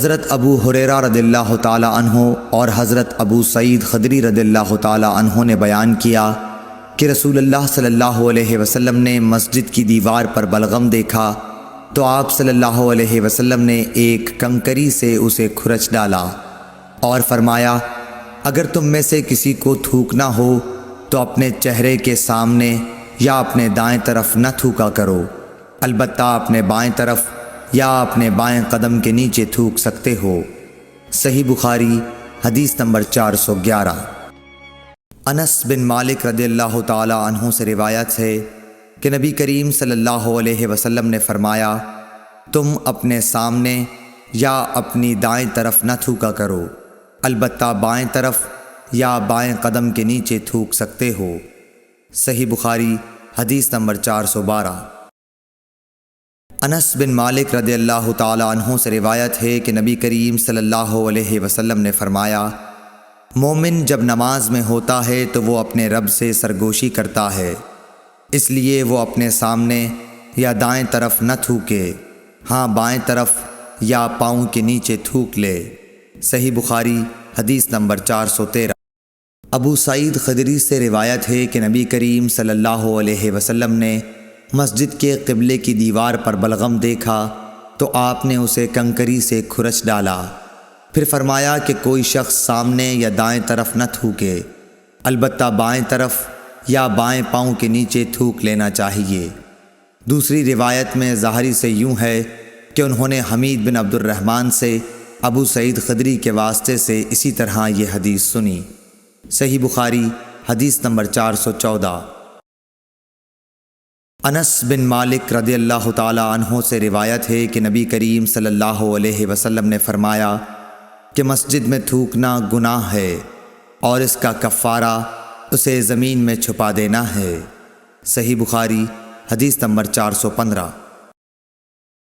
حضرت ابو ہریرہ رضی اللہ تعالی عنہ اور حضرت ابو سعید خدری رضی اللہ تعالی عنہ نے بیان کیا کہ رسول اللہ صلی اللہ علیہ وسلم نے مسجد کی دیوار پر بلغم دیکھا تو آپ صلی اللہ علیہ وسلم نے ایک کنکری سے اسے کھرچ ڈالا اور فرمایا، اگر تم میں سے کسی کو تھوکنا ہو تو اپنے چہرے کے سامنے یا اپنے دائیں طرف نہ تھوکا کرو، البتہ اپنے بائیں طرف یا اپنے بائیں قدم کے نیچے تھوک سکتے ہو۔ صحیح بخاری حدیث نمبر 411۔ انس بن مالک رضی اللہ تعالی عنہ سے روایت ہے کہ نبی کریم صلی اللہ علیہ وسلم نے فرمایا، تم اپنے سامنے یا اپنی دائیں طرف نہ تھوکا کرو، البتہ بائیں طرف یا بائیں قدم کے نیچے تھوک سکتے ہو۔ صحیح بخاری حدیث نمبر 412۔ انس بن مالک رضی اللہ تعالی عنہ سے روایت ہے کہ نبی کریم صلی اللہ علیہ وسلم نے فرمایا، مومن جب نماز میں ہوتا ہے تو وہ اپنے رب سے سرگوشی کرتا ہے، اس لیے وہ اپنے سامنے یا دائیں طرف نہ تھوکے، ہاں بائیں طرف یا پاؤں کے نیچے تھوک لے۔ صحیح بخاری حدیث نمبر 413۔ ابو سعید خدری سے روایت ہے کہ نبی کریم صلی اللہ علیہ وسلم نے مسجد کے قبلے کی دیوار پر بلغم دیکھا تو آپ نے اسے کنکری سے کھرچ ڈالا، پھر فرمایا کہ کوئی شخص سامنے یا دائیں طرف نہ تھوکے، البتہ بائیں طرف یا بائیں پاؤں کے نیچے تھوک لینا چاہیے۔ دوسری روایت میں ظاہری سے یوں ہے کہ انہوں نے حمید بن عبد الرحمن سے ابو سعید خدری کے واسطے سے اسی طرح یہ حدیث سنی۔ صحیح بخاری حدیث نمبر 414۔ انس بن مالک رضی اللہ تعالی عنہ سے روایت ہے کہ نبی کریم صلی اللہ علیہ وسلم نے فرمایا کہ مسجد میں تھوکنا گناہ ہے اور اس کا کفارہ اسے زمین میں چھپا دینا ہے۔ صحیح بخاری حدیث نمبر 415۔